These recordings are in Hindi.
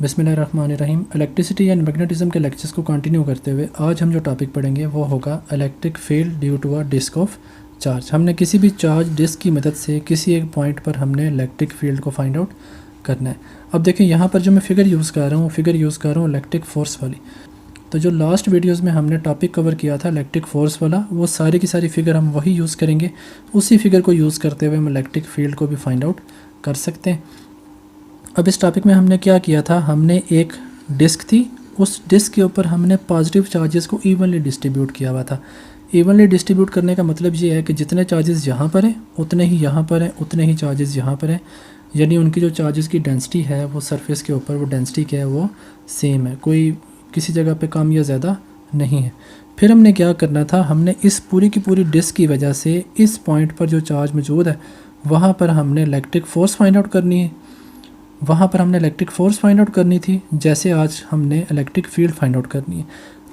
बिस्मिल्लाहिर्रहमानिर्रहीम। इलेक्ट्रिसिटी एंड मैग्नेटिज्म के लेक्चर्स को कंटिन्यू करते हुए आज हम जो टॉपिक पढ़ेंगे वो होगा electric field due to a disc of charge. हमने किसी भी चार्ज डिस्क की मदद से किसी एक पॉइंट पर हमने इलेक्ट्रिक फील्ड को फाइंड आउट करना है। अब देखिए यहाँ पर जो मैं फ़िगर यूज़ कर रहा हूँ इलेक्ट्रिक फ़ोर्स वाली। तो जो लास्ट वीडियोज़ में हमने टॉपिक कवर किया था इलेक्ट्रिक फ़ोर्स वाला, वो सारी की सारी फ़िगर हम वही यूज़ करेंगे। उसी फिगर को यूज़ करते हुए हम इलेक्ट्रिक फील्ड को भी फाइंड आउट कर सकते हैं। अब इस टॉपिक में हमने क्या किया था, हमने एक डिस्क थी, उस डिस्क के ऊपर हमने पॉजिटिव चार्जेस को इवनली डिस्ट्रीब्यूट किया हुआ था। इवनली डिस्ट्रीब्यूट करने का मतलब ये है कि जितने चार्जेस यहाँ पर हैं उतने ही यहाँ पर हैं, उतने ही चार्जेस यहाँ पर हैं। यानी उनकी जो चार्जेस की डेंसिटी है वो सरफेस के ऊपर वो डेंसिटी क्या है, वो सेम है, कोई किसी जगह पे कम या ज़्यादा नहीं है। फिर हमने क्या करना था, हमने इस पूरी की पूरी डिस्क की वजह से इस पॉइंट पर जो चार्ज मौजूद है वहाँ पर हमने इलेक्ट्रिक फ़ोर्स फाइंड आउट करनी है। वहाँ पर हमने इलेक्ट्रिक फ़ोर्स फाइंड आउट करनी थी, जैसे आज हमने इलेक्ट्रिक फील्ड फाइंड आउट करनी है।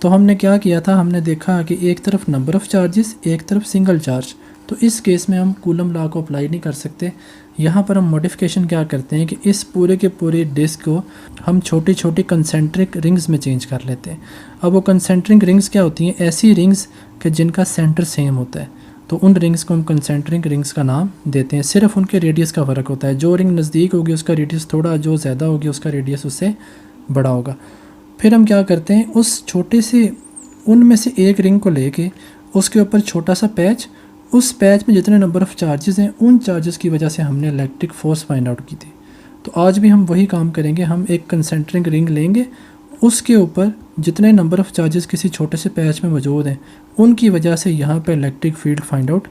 तो हमने क्या किया था, हमने देखा कि एक तरफ नंबर ऑफ़ चार्जेस, एक तरफ सिंगल चार्ज। तो इस केस में हम कूलम लॉ को अप्लाई नहीं कर सकते। यहाँ पर हम मॉडिफिकेशन क्या करते हैं कि इस पूरे के पूरे डिस्क को हम छोटी छोटी कंसेंट्रिक रिंग्स में चेंज कर लेते हैं। अब वो कंसेंट्रिक रिंग्स क्या होती हैं, ऐसी रिंग्स कि जिनका सेंटर सेम होता है। तो उन रिंग्स को हम कंसेंट्रिक रिंग्स का नाम देते हैं। सिर्फ उनके रेडियस का फ़र्क होता है, जो रिंग नज़दीक होगी उसका रेडियस थोड़ा, जो ज़्यादा होगी उसका रेडियस उससे बड़ा होगा। फिर हम क्या करते हैं, उस छोटे से उनमें से एक रिंग को लेके उसके ऊपर छोटा सा पैच, उस पैच में जितने नंबर ऑफ़ चार्जेस हैं उन चार्जेस की वजह से हमने इलेक्ट्रिक फ़ोर्स फाइंड आउट की थी। तो आज भी हम वही काम करेंगे। हम एक कंसेंट्रिक रिंग लेंगे, उसके ऊपर जितने नंबर ऑफ़ चार्जेस किसी छोटे से पैच में मौजूद हैं उनकी वजह से यहाँ पर इलेक्ट्रिक फील्ड फाइंड आउट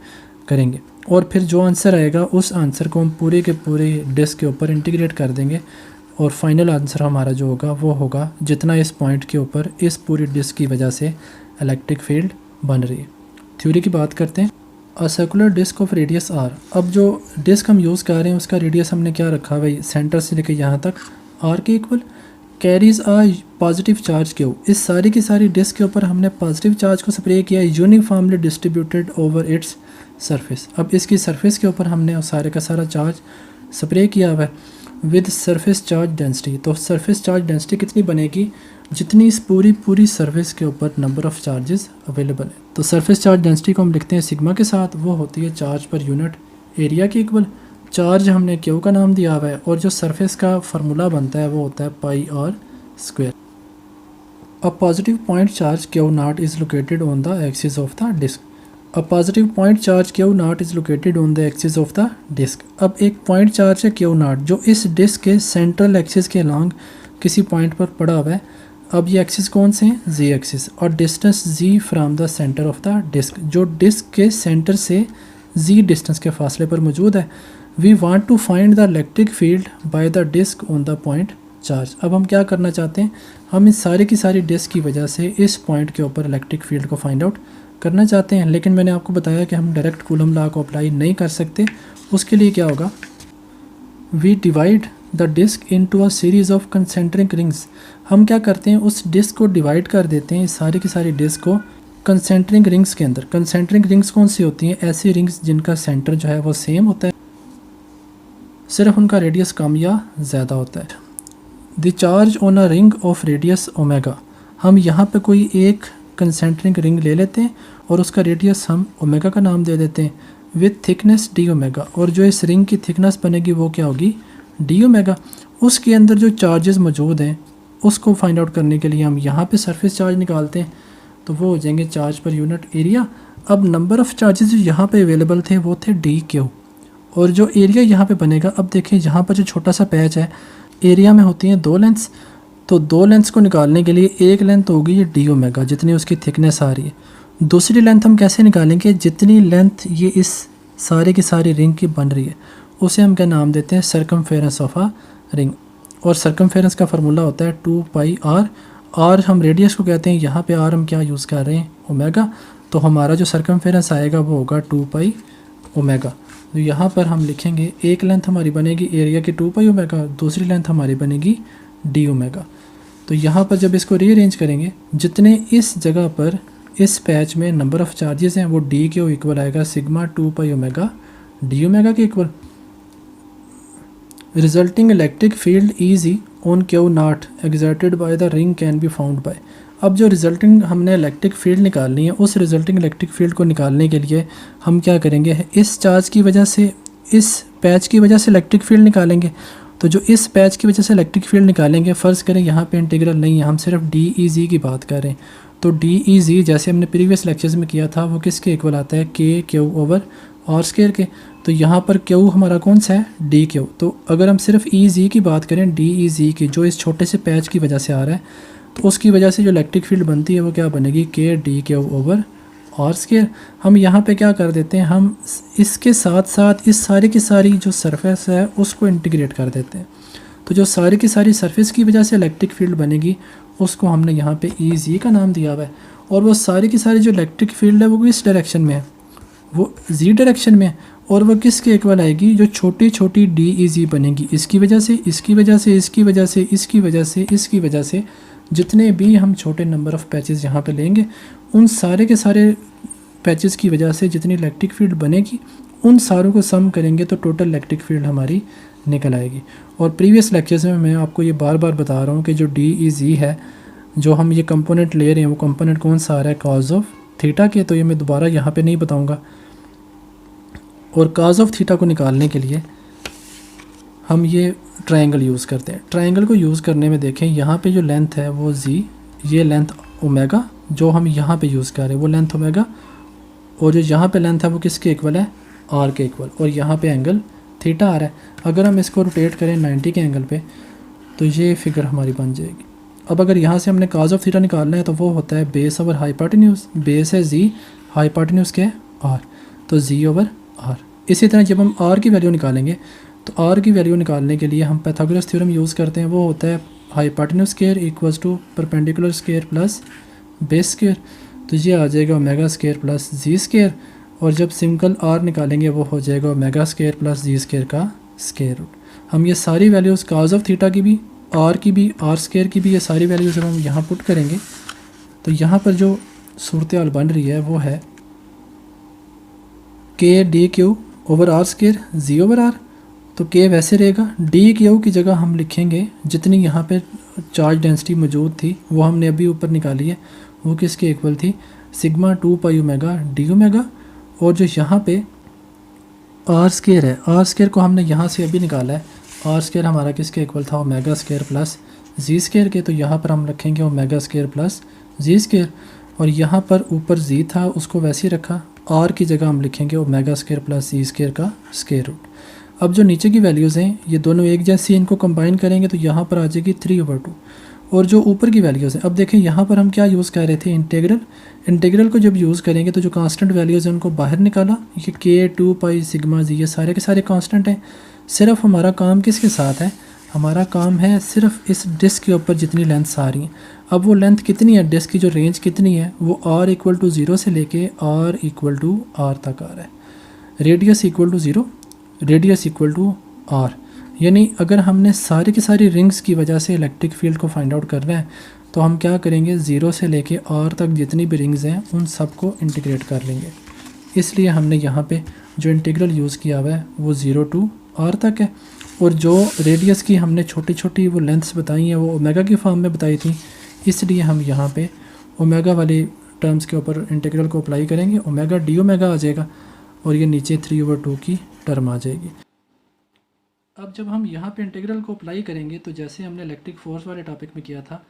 करेंगे। और फिर जो आंसर आएगा उस आंसर को हम पूरे के पूरे डिस्क के ऊपर इंटीग्रेट कर देंगे और फाइनल आंसर हमारा जो होगा वो होगा जितना इस पॉइंट के ऊपर इस पूरी डिस्क की वजह से इलेक्ट्रिक फील्ड बन रही है। थ्योरी की बात करते हैं। A circular disc of radius R. अब जो डिस्क हम यूज़ कर रहे हैं उसका रेडियस हमने क्या रखा भाई, सेंटर से लेकर यहाँ तक आर के इक्वल, कैरीज आ पॉजिटिव चार्ज क्यू। इस सारी की सारी डिस्क के ऊपर हमने पॉजिटिव चार्ज को स्प्रे किया, uniformly distributed over its surface. अब इसकी सरफेस के ऊपर हमने सारे का सारा चार्ज स्प्रे किया हुआ है विद सरफेस चार्ज डेंसिटी। तो सरफेस चार्ज डेंसिटी कितनी बनेगी, जितनी इस पूरी सरफेस के ऊपर नंबर ऑफ़ चार्जेस अवेलेबल है। तो सरफेस चार्ज डेंसिटी को हम लिखते हैं सिग्मा के साथ, वो होती है चार्ज पर यूनिट एरिया के इक्वल। चार्ज हमने क्यू का नाम दिया हुआ है और जो सरफेस का फार्मूला बनता है वो होता है pi r square. A positive point charge q naught is located on the axis of the disc. A positive point charge q naught is located on the axis of the disc. अब एक पॉइंट चार्ज है क्यू नॉट जो इस डिस्क के सेंट्रल एक्सिस के अलॉन्ग किसी पॉइंट पर पड़ा हुआ है। अब ये एक्सिस कौन से हैं, जी एक्सिस, और distance z from the centre of the disc, जो डिस्क के सेंटर से जी डिस्टेंस के फासले पर मौजूद है। We want to find the electric field by the disc on the point charge. अब हम क्या करना चाहते हैं, हम इस सारी की सारी डिस्क की वजह से इस पॉइंट के ऊपर इलेक्ट्रिक फील्ड को फाइंड आउट करना चाहते हैं। लेकिन मैंने आपको बताया कि हम डायरेक्ट कूलम लॉ को अप्लाई नहीं कर सकते। उसके लिए क्या होगा, we divide the disc into a series of concentric rings. हम क्या करते हैं, उस डिस्क को डिवाइड कर देते हैं, सारी की सारी डिस्क को कंसेंट्रिक रिंग्स के अंदर। कंसेंट्रिक रिंग्स कौन सी होती हैं, ऐसी रिंग्स जिनका सेंटर जो है वो सेम होता है, सिर्फ उनका रेडियस कम या ज़्यादा होता है। The charge on a ring of radius omega. हम यहाँ पे कोई एक कंसेंट्रिक रिंग ले लेते हैं और उसका रेडियस हम ओमेगा का नाम दे देते हैं विथ थिकनेस डी ओमेगा। और जो इस रिंग की थिकनेस बनेगी वो क्या होगी, डी ओमेगा। उसके अंदर जो चार्जेस मौजूद हैं उसको फाइंड आउट करने के लिए हम यहाँ पे सरफेस चार्ज निकालते हैं, तो वो हो जाएंगे चार्ज पर यूनिट एरिया। अब नंबर ऑफ़ चार्जेस जो यहाँ पे अवेलेबल थे वो थे डी क्यू, और जो एरिया यहाँ पे बनेगा, अब देखिए यहाँ पर जो छोटा सा पैच है, एरिया में होती हैं दो लेंथ्स। तो दो लेंथ्स को निकालने के लिए एक लेंथ होगी ये डी ओमेगा, जितनी उसकी थिकनेस आ रही है। दूसरी लेंथ हम कैसे निकालेंगे, जितनी लेंथ ये इस सारे की सारी रिंग की बन रही है उसे हम क्या नाम देते हैं, सर्कमफेरेंस ऑफ अ रिंग। और सर्कमफेरेंस का फार्मूला होता है 2 पाई आर। आर हम रेडियस को कहते हैं, यहाँ पे आर हम क्या यूज़ कर रहे हैं, ओमेगा। तो हमारा जो सर्कमफेरेंस आएगा वो होगा 2 पाई ओमेगा। तो यहाँ पर हम लिखेंगे एक लेंथ हमारी बनेगी एरिया की 2 पाई ओमेगा, दूसरी लेंथ हमारी बनेगी डी ओमेगा। तो यहाँ पर जब इसको रीअरेंज करेंगे, जितने इस जगह पर इस पैच में नंबर ऑफ़ चार्जेस हैं वो डी के इक्वल आएगा sigma 2 pi omega d omega के equal. Resulting electric field is on q naught exerted by the ring can be found by. अब जो रिजल्टिंग हमने इलेक्ट्रिक फील्ड निकालनी है, उस रिजल्टिंग इलेक्ट्रिक फील्ड को निकालने के लिए हम क्या करेंगे, इस चार्ज की वजह से, इस पैच की वजह से इलेक्ट्रिक फील्ड निकालेंगे। तो जो इस पैच की वजह से इलेक्ट्रिक फील्ड निकालेंगे, फ़र्ज़ करें यहाँ पे इंटीग्रल नहीं है, हम सिर्फ DEZ की बात कर रहे हैं। तो DEZ जैसे हमने प्रीवियस लेक्चर्स में किया था, वो किसके इक्वल आता है, KQ/R² के। तो यहाँ पर Q हमारा कौन सा है, DQ। तो अगर हम सिर्फ EZ की बात करें, DEZ की, जो इस छोटे से पैच की वजह से आ रहा है, तो उसकी वजह से जो इलेक्ट्रिक फील्ड बनती है वो क्या बनेगी, KdQ/R²। हम यहाँ पे क्या कर देते हैं, हम इसके साथ साथ इस सारी की सारी जो सरफेस है उसको इंटीग्रेट कर देते हैं। तो जो सारी की सारी सरफेस की वजह से इलेक्ट्रिक फील्ड बनेगी, उसको हमने यहाँ पे EZ का नाम दिया हुआ है। और वो सारी की सारी जो इलेक्ट्रिक फील्ड है वो किस डायरेक्शन में है, वो Z डायरेक्शन में है। और वो किसके इक्वल आएगी, जो छोटी छोटी DEZ बनेगी, इसकी वजह से, इसकी वजह से, इसकी वजह से, इसकी वजह से, इसकी वजह से, जितने भी हम छोटे नंबर ऑफ़ पैचेस यहाँ पे लेंगे, उन सारे के सारे पैचेस की वजह से जितनी इलेक्ट्रिक फील्ड बनेगी, उन सारों को सम करेंगे तो टोटल इलेक्ट्रिक फील्ड हमारी निकल आएगी। और प्रीवियस लेक्चर्स में मैं आपको ये बार बार बता रहा हूँ कि जो DEZ है, जो हम ये कंपोनेंट ले रहे हैं, वो कंपोनेंट कौन सा आ रहा है, cos ऑफ थीटा के। तो ये मैं दोबारा यहाँ पे नहीं बताऊँगा। और cos ऑफ थीटा को निकालने के लिए हम ये ट्रायंगल यूज़ करते हैं। ट्रायंगल को यूज़ करने में देखें, यहाँ पे जो लेंथ है वो Z, ये लेंथ ओमेगा जो हम यहाँ पे यूज़ कर रहे हैं वो लेंथ ओमेगा, और जो यहाँ पे लेंथ है वो किसके इक्वल है, R के इक्वल। और यहाँ पे एंगल थीटा आ रहा है। अगर हम इसको रोटेट करें 90 के एंगल पे, तो ये फिगर हमारी बन जाएगी। अब अगर यहाँ से हमने cos ऑफ थीटा निकालना है, तो वो होता है बेस ओवर हाइपोटेन्यूज। बेस है Z, हाइपोटेन्यूज क्या है R, तो Z ओवर R। इसी तरह जब हम R की वैल्यू निकालेंगे, तो R की वैल्यू निकालने के लिए हम पाइथागोरस थ्योरम यूज़ करते हैं। वो होता है hypotenuse square equals to perpendicular square plus base square. तो ये आ जाएगा omega square plus Z square. और जब सिंगल R निकालेंगे, वो हो जाएगा omega square plus Z square का स्क्वायर रूट। हम ये सारी वैल्यूज़ cos ऑफ थीटा की भी, R की भी, R स्क्वायर की भी, ये सारी वैल्यूज़ जब हम यहाँ पुट करेंगे, तो यहाँ पर जो सूरत हाल बन रही है वो है KdQ/R², Z ओवर R। तो K वैसे रहेगा, DQ की जगह हम लिखेंगे जितनी यहाँ पे चार्ज डेंसिटी मौजूद थी, वो हमने अभी ऊपर निकाली है, वो किसके इक्वल थी, सिग्मा 2 ओमेगा डी ओमेगा। और जो यहाँ पे R² है, R² को हमने यहाँ से अभी निकाला है। R² हमारा किसके इक्वल था, omega square plus Z square के। तो यहाँ पर हम रखेंगे omega square plus Z square. और यहाँ पर ऊपर Z था, उसको वैसे ही रखा। R की जगह हम लिखेंगे omega square plus Z square का स्क्वायर रूट। अब जो नीचे की वैल्यूज़ हैं, ये दोनों एक जैसी, इनको कंबाइन करेंगे तो यहाँ पर आ जाएगी 3/2। और जो ऊपर की वैल्यूज़ हैं, अब देखें यहाँ पर हम क्या यूज़ कर रहे थे, इंटीग्रल। इंटीग्रल को जब यूज़ करेंगे तो जो कांस्टेंट वैल्यूज़ हैं उनको बाहर निकाला। ये K 2 पाई सिग्मा Z, ये सारे के सारे कांस्टेंट हैं। सिर्फ हमारा काम किसके साथ है, हमारा काम है सिर्फ इस डिस्क के ऊपर जितनी लेंथ आ रही हैं। अब वो लेंथ कितनी है, डिस्क की जो रेंज कितनी है, वो R = 0 से लेके R = R तक आ रहा है। Radius = 0, radius = R। यानी अगर हमने सारी की सारी रिंग्स की वजह से इलेक्ट्रिक फील्ड को फाइंड आउट करना है, तो हम क्या करेंगे, 0 से लेके R तक जितनी भी रिंग्स हैं उन सब को इंटीग्रेट कर लेंगे। इसलिए हमने यहाँ पे जो इंटीग्रल यूज़ किया हुआ है वो 0 to R तक है। और जो रेडियस की हमने छोटी छोटी वो लेंथ्स बताई हैं, वो ओमेगा की फॉर्म में बताई थी। इसलिए हम यहाँ पे ओमेगा वाली टर्म्स के ऊपर इंटीग्रल को अप्लाई करेंगे, ओमेगा डी ओमेगा आ जाएगा, और ये नीचे 3/2 की टर्म आ जाएगी। अब जब हम यहाँ पे इंटीग्रल को अप्लाई करेंगे, तो जैसे हमने इलेक्ट्रिक फोर्स वाले टॉपिक में किया था,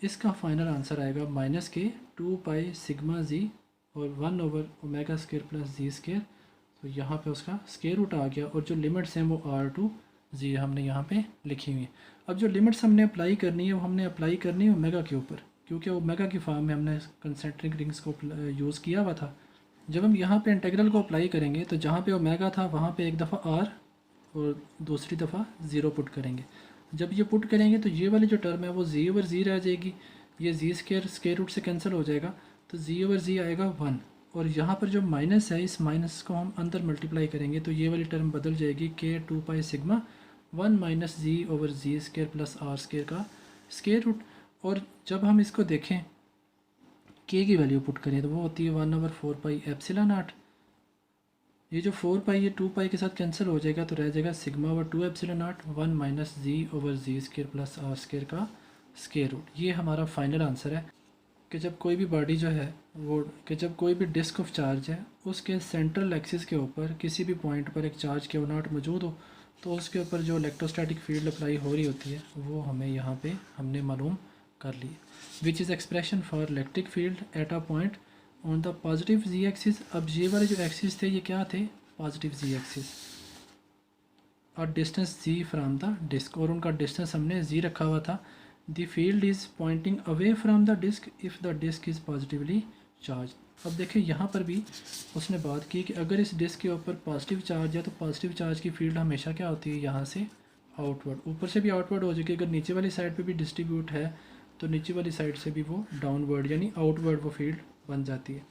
इसका फाइनल आंसर आएगा -K 2 पाई सिग्मा Z और 1/ओमेगा स्क्वायर प्लस Z स्क्वायर। तो यहाँ पे उसका स्क्वायर रूट आ गया। और जो लिमिट्स हैं वो R to Z हमने यहाँ पे लिखी हुई है। अब जो लिमिट्स हमने अप्लाई करनी है, वो हमने अप्लाई करनी है ओमेगा के ऊपर, क्योंकि ओमेगा की फॉर्म में हमने कंसेंट्रिक रिंग्स को यूज़ किया हुआ था। जब हम यहाँ पे इंटीग्रल को अप्लाई करेंगे, तो जहाँ पे ओमेगा था वहाँ पे एक दफ़ा R और दूसरी दफ़ा 0 पुट करेंगे। जब ये पुट करेंगे तो ये वाली जो टर्म है वो Z/Z रह जाएगी। ये Z स्क्वायर स्क्वायर रूट से कैंसिल हो जाएगा, तो Z/Z आएगा 1। और यहाँ पर जो माइनस है, इस माइनस को हम अंदर मल्टीप्लाई करेंगे तो ये वाली टर्म बदल जाएगी K 2 pi sigma 1 - Z/Z square plus R square का स्क्वायर रूट। और जब हम इसको देखें, K की वैल्यू पुट करें, तो वो होती है 1/4 पाई एप्सिलॉन नॉट ये जो 4 पाई ये 2 पाई के साथ कैंसिल हो जाएगा, तो रह जाएगा sigma over 2 epsilon naught 1 minus G over G square plus R square का स्केयर रूट। ये हमारा फाइनल आंसर है कि जब कोई भी बॉडी जो है वो कि जब कोई भी डिस्क ऑफ चार्ज है उसके सेंट्रल एक्सिस के ऊपर किसी भी पॉइंट पर एक चार्ज Q नॉट मौजूद हो, तो उसके ऊपर जो इलेक्ट्रोस्टैटिक फील्ड अप्लाई हो रही होती है वो हमें यहाँ पे हमने मालूम कर ली, which is expression for electric field at a point on the positive z axis. अब ये वाले जो एक्सिस थे ये क्या थे, पॉजिटिव जी एक्सिस, और distance z from the disc, और उनका डिस्टेंस हमने जी रखा हुआ था। The field is pointing away from the disc if the disc is positively charge. अब देखिए यहाँ पर भी उसने बात की कि अगर इस डिस्क के ऊपर पॉजिटिव चार्ज है तो पॉजिटिव चार्ज की फील्ड हमेशा क्या होती है, यहाँ से आउटवर्ड, ऊपर से भी आउटवर्ड हो जाएगी। अगर नीचे वाली साइड पे भी डिस्ट्रीब्यूट है तो नीचे वाली साइड से भी वो डाउनवर्ड यानी आउटवर्ड वो फील्ड बन जाती है।